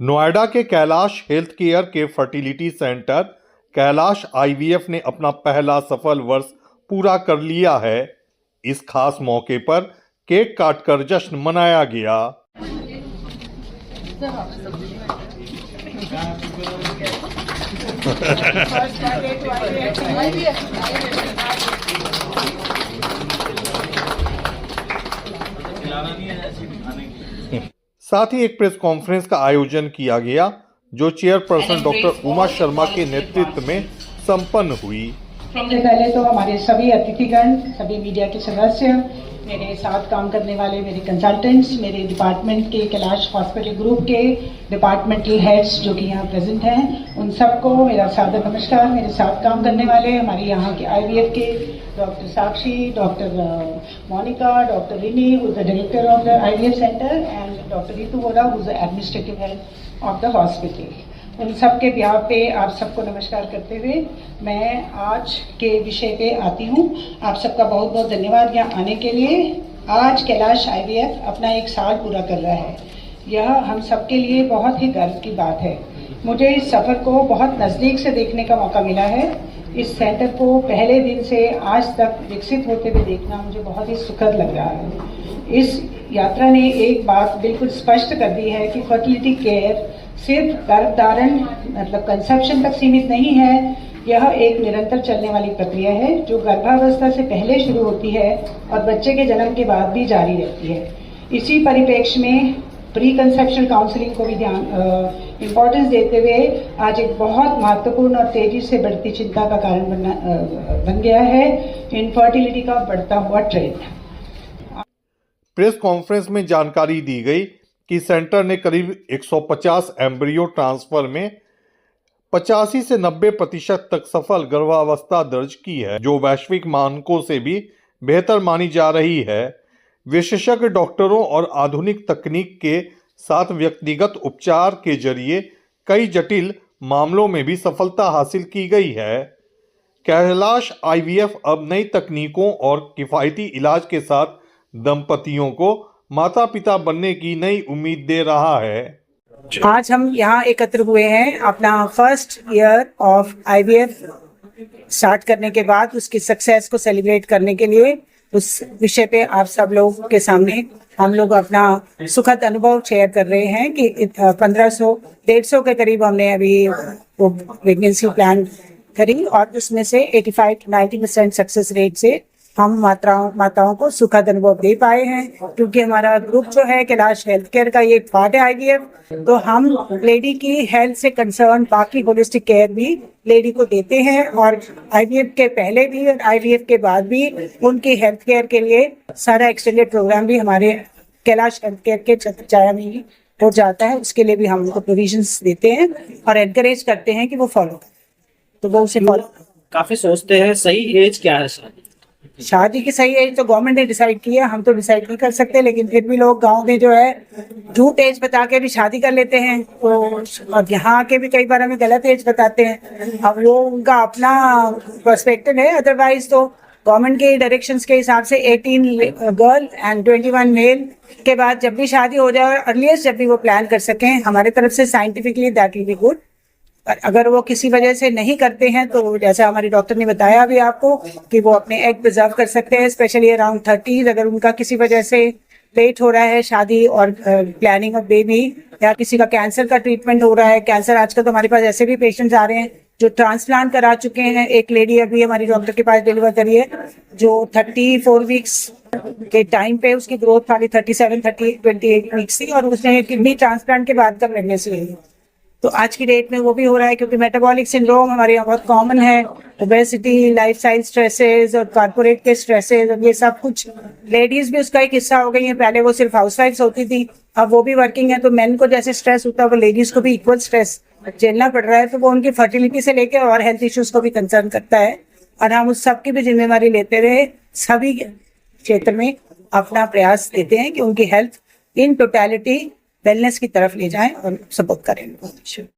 नोएडा के Kailash health care के fertility centre Kailash IVF ने अपना पहला सफल वर्ष पूरा कर लिया है। इस खास मौके पर केक काटकर जश्न मनाया गया। साथ ही एक प्रेस कॉन्फ्रेंस का आयोजन किया गया जो चेयरपर्सन डॉक्टर उमा शर्मा के नेतृत्व में संपन्न हुई। सबसे पहले तो हमारे सभी अतिथिगण, सभी मीडिया के सदस्य, मेरे साथ काम करने वाले मेरे कंसल्टेंट्स, मेरे डिपार्टमेंट के कैलाश हॉस्पिटल ग्रुप के डिपार्टमेंटल हेड्स जो कि यहाँ प्रेजेंट हैं, उन सबको मेरा सादर नमस्कार। मेरे साथ काम करने वाले हमारे यहाँ के आईवीएफ के doctor Sakshi, doctor Monika, doctor Rini who is the director of the IVF centre and doctor Ritu Vora who is the administrative head of the hospital. उन सब के बिहाफ पे आप सबको नमस्कार करते हुए मैं आज के विषय पे आती हूँ। आप सबका बहुत बहुत धन्यवाद यहाँ आने के लिए। आज कैलाश आईवीएफ अपना 1 साल पूरा कर रहा है। यह हम सबके लिए बहुत ही गर्व की बात है। मुझे इस सफ़र को बहुत नज़दीक से देखने का मौका मिला है। इस सेंटर को पहले दिन से आज तक विकसित होते हुए देखना मुझे बहुत ही सुखद लग रहा है। इस यात्रा ने एक बात बिल्कुल स्पष्ट कर दी है कि फर्टिलिटी केयर सिर्फ गर्भधारण मतलब कंसेप्शन तक सीमित नहीं है। यह एक निरंतर चलने वाली प्रक्रिया है जो गर्भावस्था से पहले शुरू होती है और बच्चे के जन्म के बाद भी जारी रहती है। इसी परिप्रेक्ष्य में प्री कंसेप्शन काउंसलिंग को भी इम्पोर्टेंस देते हुए आज एक बहुत महत्वपूर्ण और तेजी से बढ़ती चिंता का कारण बन गया है इनफर्टिलिटी का बढ़ता हुआ ट्रेंड। प्रेस कॉन्फ्रेंस में जानकारी दी गई कि सेंटर ने करीब 150 एम्ब्रियो ट्रांसफर में 85 से 90% तक सफल गर्भावस्था दर्ज की है, जो वैश्विक मानकों से भी बेहतर मानी जा रही है। विशेषज्ञ डॉक्टरों और आधुनिक तकनीक के साथ व्यक्तिगत उपचार के जरिए कई जटिल मामलों में भी सफलता हासिल की गई है। कैलाश आईवीएफ अब नई तकनीकों और किफ़ायती इलाज के साथ दंपतियों को माता पिता बनने की नई उम्मीद दे रहा है। आज हम यहाँ एकत्र हुए हैं अपना first year of IVF start करने के बाद उसकी सक्सेस को सेलिब्रेट करने के लिए। उस विषय पे आप सब लोगों के सामने हम लोग अपना सुखद अनुभव शेयर कर रहे हैं कि 1500-150 के करीब हमने अभी वो प्रेगनेंसी प्लान करी और उसमें से 85-90% सक्सेस रेट से हम माताओं को सुखद अनुभव दे पाए हैं। क्योंकि हमारा ग्रुप जो है कैलाश हेल्थ केयर का ये पार्ट है आईवीएफ, तो हम लेडी की हेल्थ से कंसर्न बाकी होलिस्टिक केयर भी लेडी को देते हैं और आईवीएफ के पहले भी और आईवीएफ के बाद भी उनकी हेल्थ केयर के लिए सारा एक्सटेंडेड प्रोग्राम भी हमारे कैलाश हेल्थ केयर के छत्रछाया में ही हो जाता है। उसके लिए भी हम उनको प्रोविजंस देते हैं और एनकरेज करते हैं कि वो फॉलो करें, तो वो उसे फॉलो। काफी सोचते हैं सही एज क्या है सर? शादी की सही एज तो गवर्नमेंट ने डिसाइड किया, हम तो डिसाइड नहीं कर सकते, लेकिन फिर भी लोग गांव में जो है झूठ एज बता के भी शादी कर लेते हैं। तो और यहाँ के भी कई बार हमें गलत एज बताते हैं। अब वो उनका अपना पर्सपेक्टिव है। अदरवाइज तो गवर्नमेंट के डायरेक्शंस के हिसाब से 18 गर्ल एंड 21 मेल के बाद जब भी शादी हो जाए, अर्लीस्ट जब भी वो प्लान कर सकें, हमारे तरफ से scientifically that will be good. अगर वो किसी वजह से नहीं करते हैं तो जैसा हमारी डॉक्टर ने बताया अभी आपको कि वो अपने एग प्रिजर्व कर सकते हैं, स्पेशली अराउंड 30। अगर उनका किसी वजह से लेट हो रहा है शादी और प्लानिंग ऑफ बेबी, या किसी का कैंसर का ट्रीटमेंट हो रहा है। कैंसर आजकल तो हमारे पास ऐसे भी पेशेंट्स आ रहे हैं जो ट्रांसप्लांट करा चुके हैं। एक लेडी अभी हमारी डॉक्टर के पास डिलीवर करी है जो 34 वीक्स के टाइम पे उसकी ग्रोथ वाली 28 वीक्स थी और उसने किडनी ट्रांसप्लांट के बाद का प्रेगनेंसी हुई। तो आज की डेट में वो भी हो रहा है क्योंकि मेटाबॉलिक सिंड्रोम हमारे यहाँ बहुत कॉमन है। ओबेसिटी, लाइफस्टाइल स्ट्रेसेस और कॉर्पोरेट के स्ट्रेसेस और ये सब कुछ लेडीज भी उसका एक हिस्सा हो गई है। पहले वो सिर्फ हाउसवाइफ्स होती थी, अब वो भी वर्किंग है, तो मेन को जैसे स्ट्रेस होता है वो लेडीज को भी इक्वल स्ट्रेस झेलना पड़ रहा है। तो वो उनकी फर्टिलिटी से लेकर और हेल्थ इश्यूज को भी कंसर्न करता है और हम उस सब की भी जिम्मेवारी लेते रहे, सभी क्षेत्र में अपना प्रयास देते हैं कि उनकी हेल्थ इन टोटलिटी वेलनेस की तरफ ले जाएं और सपोर्ट करें।